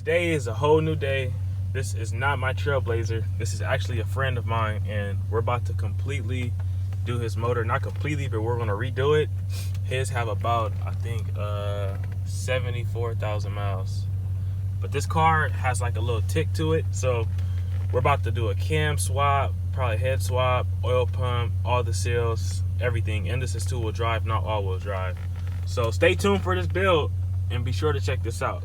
Today is a whole new day. This is not my Trailblazer. This is actually a friend of mine, and we're about to completely do his motor. Not completely, but we're gonna redo it. His have about, I think, 74,000 miles. But this car has like a little tick to it, so we're about to do a cam swap, probably head swap, oil pump, all the seals, everything. And this is two-wheel drive, not all-wheel drive. So stay tuned for this build, and be sure to check this out.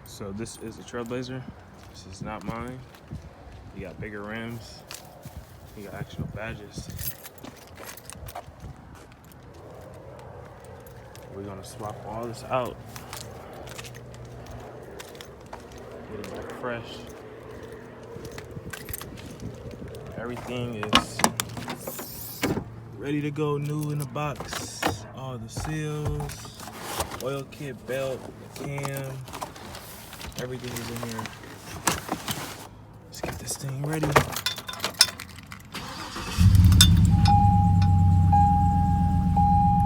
So this is a Trailblazer. This is not mine. You got bigger rims. You got actual badges. We're gonna swap all this out. Get it back fresh. Everything is ready to go, new in the box. All the seals, oil kit, belt, cam. Everything is in here. Let's get this thing ready.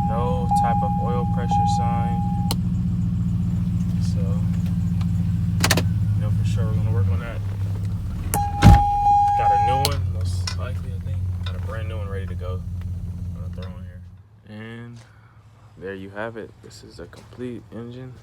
No type of oil pressure sign. So, you know for sure we're gonna work on that. Got a new one, most likely, I think. Got a brand new one ready to go. I'm gonna throw in here. And there you have it. This is a complete engine.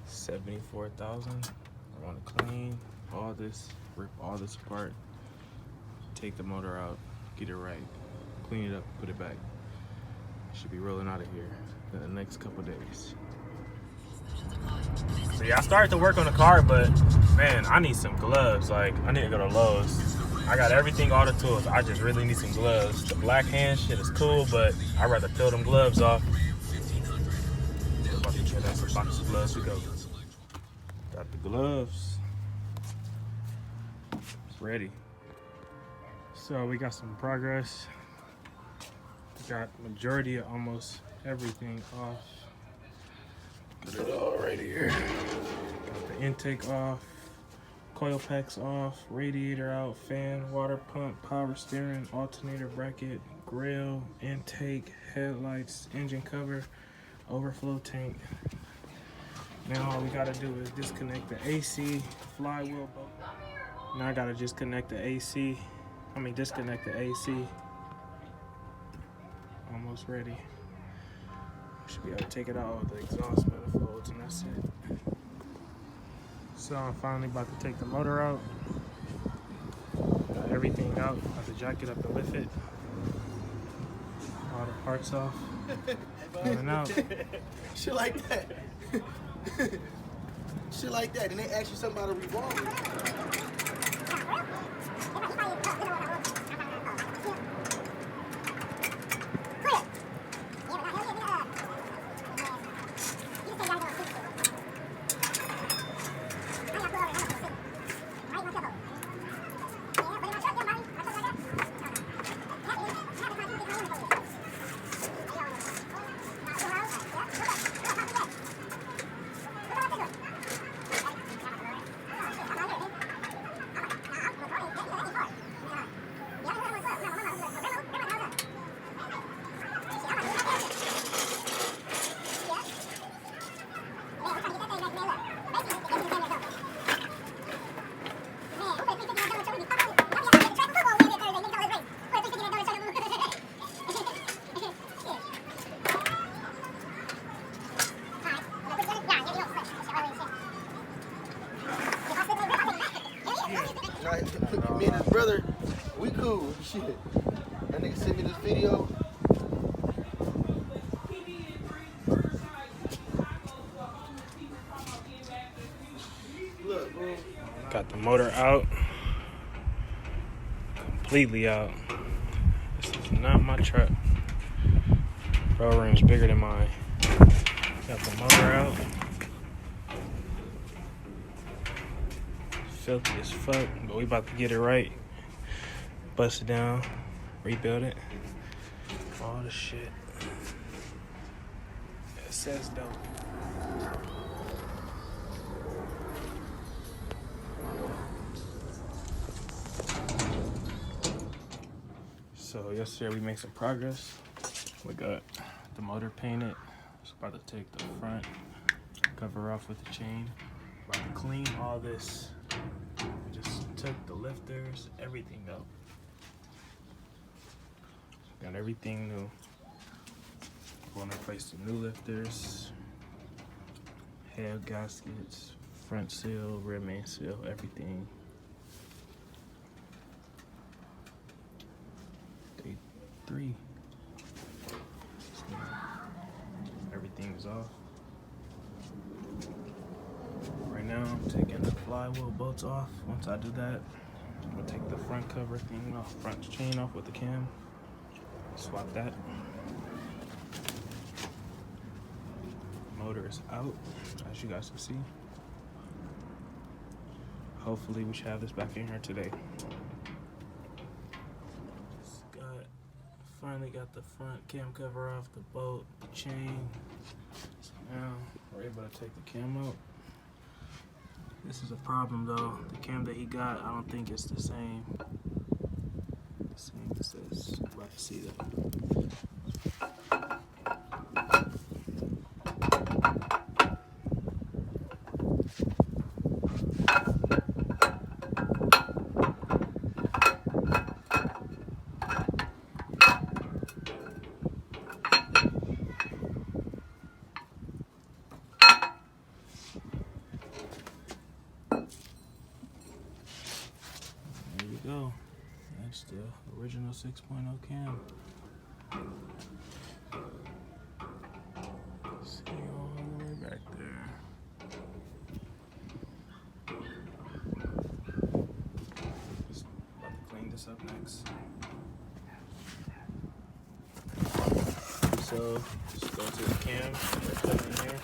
74,000. I want to clean all this, rip all this apart, take the motor out, get it right, clean it up, put it back. Should be rolling out of here in the next couple days. So yeah, I started to work on the car, but man, I need some gloves. Like, I need to go to Lowe's. I got everything, all the tools. I just really need some gloves. The black hand shit is cool, but I'd rather peel them gloves off. We're about to try that some box of gloves. We go. Got the gloves. It's ready. So we got some progress. We got majority of almost everything off. Got it all right here. Got the intake off, coil packs off, radiator out, fan, water pump, power steering, alternator bracket, grill, intake, headlights, engine cover, overflow tank. Now all we gotta do is disconnect the AC, flywheel bolt. Now I gotta just connect the AC. Disconnect the AC. Almost ready. Should be able to take it out with the exhaust manifolds, and that's it. So I'm finally about to take the motor out. Got everything out. Got the jacket up and lift it. All the parts off. And out. Shit like that. Shit like that. And they ask you something about a revolver. Me and his brother, we cool. Shit. That nigga sent me this video. Look, bro. Got the motor out. Completely out. This is not my truck. Bro, room's bigger than mine. Got the motor out. Filthy as fuck, but we about to get it right. Bust it down, rebuild it. All the shit. It says dope. So yesterday we made some progress. We got the motor painted. Just about to take the front cover off with the chain. About to clean all this. We just took the lifters, everything out. Got everything new. Going to replace the new lifters, head gaskets, front seal, rear main seal, everything. Day 3. Everything is off. Right now I'm taking the flywheel bolts off. Once I do that, I'm gonna take the front cover thing off, front chain off with the cam. Swap that. Motor is out, as you guys can see. Hopefully we should have this back in here today. Finally got the front cam cover off, the bolt, the chain. So now we're able to take the cam out. This is a problem though. The cam that he got, I don't think it's the same. Same as this. We'll have to see that. There you go. That's the original 6.0 cam. See all the way back there. Just about to clean this up next. So just go to the cam, put it in here.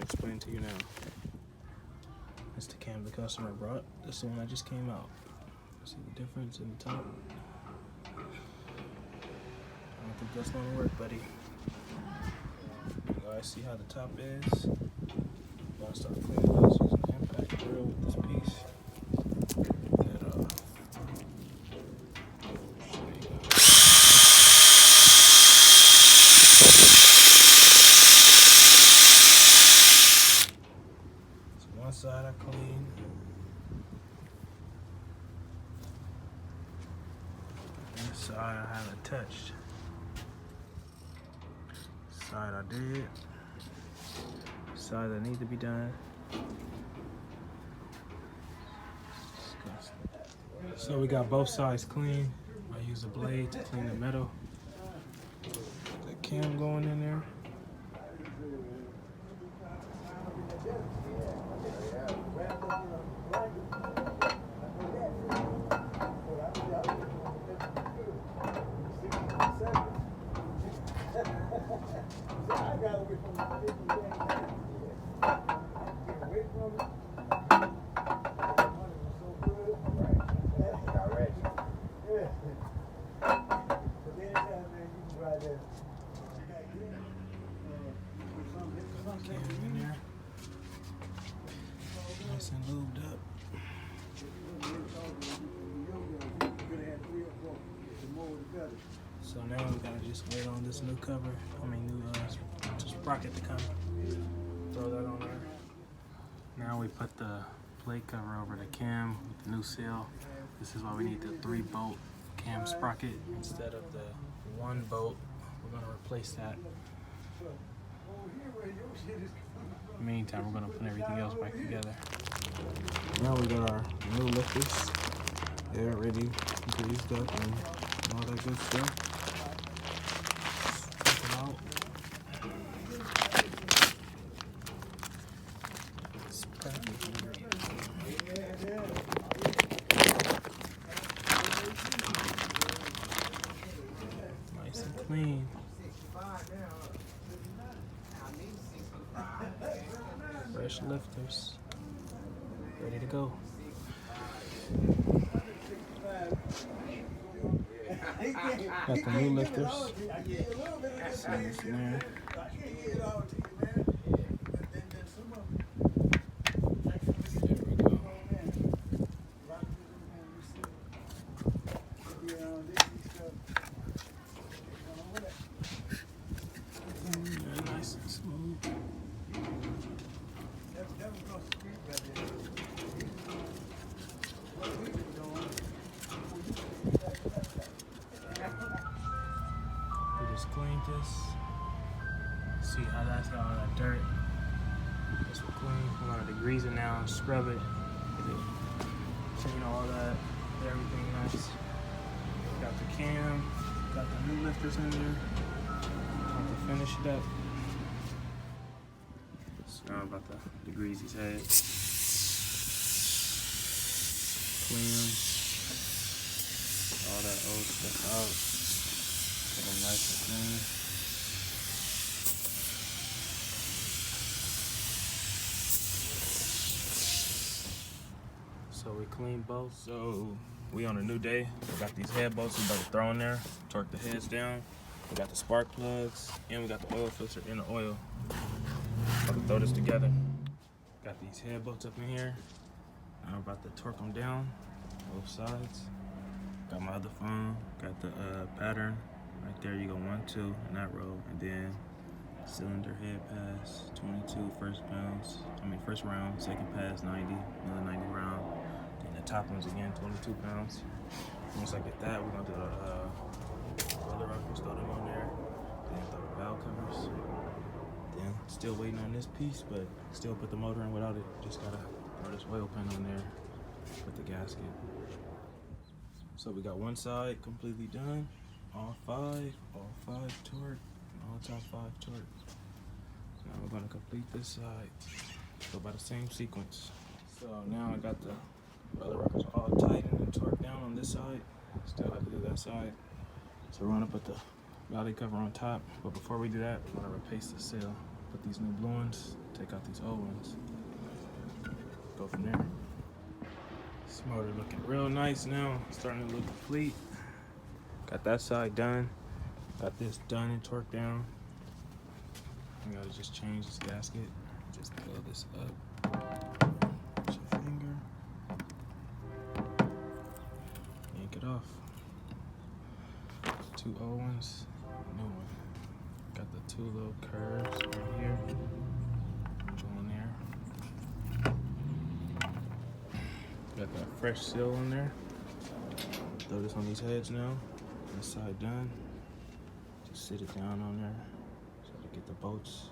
Explain to you now. That's the cam the customer brought. That's the one that just came out. See the difference in the top? I don't think that's gonna work, buddy. You guys see how the top is? I'm gonna start cleaning this using an impact drill with this piece. Get that off. One side I clean. This side I haven't touched. Side I did. Side that need to be done. So we got both sides clean. I use a blade to clean the metal. The cam going in there. Nice and lubed up. So now we gotta just wait on this new cover. New sprocket to come. Throw that on there. Now we put the plate cover over the cam with the new seal. This is why we need the 3-bolt cam sprocket instead of the 1 bolt. We're gonna replace that. In the meantime, we're gonna put everything else back together. Now we got our new lifters. They're already greased up and all that good stuff. Take them out. Nice and clean. Fresh lifters. Ready to go. Got the new lifters. See this in there. There we go. blasted all that dirt. This will clean. We're gonna degrease it now, scrub it, get it, clean all that, get everything nice. Got the cam, got the new lifters in there. About to finish it up. So now I'm about to degrease his head. Clean him. All that old stuff out. Get him nice and clean. So we clean both. So we on a new day. We got these head bolts we about to throw in there. Torque the heads down. We got the spark plugs and we got the oil filter in the oil. About to throw this together. Got these head bolts up in here. Now I'm about to torque them down, both sides. Got my other phone. Got the pattern right there. You go 1, 2 in that row, and then cylinder head pass 22 first round, second pass 90, another 90 round. Then the top ones again 22 pounds. Once I get that, we're gonna do the roller rockers, throw them on there. Then throw the valve covers. Then still waiting on this piece, but still put the motor in without it. Just gotta throw this oil pan on there, put the gasket. So we got one side completely done, all five torque, all top 5 torque. Now we're gonna complete this side, go by the same sequence. So now I got the roller rockers all tightened and torqued down on this side. Still have to do that side. So we're gonna put the body cover on top, but before we do that, we're gonna replace the sail. Put these new blue ones, take out these old ones. Go from there. This motor looking real nice now, starting to look complete. Got that side done, got this done and torqued down. I gotta just change this gasket, just pull this up. Put your finger, yank it off. 2 old ones, new one. Got the 2 little curves right here. Go in there. Got that fresh seal in there. Throw this on these heads now. This side done. Just sit it down on there so to get the bolts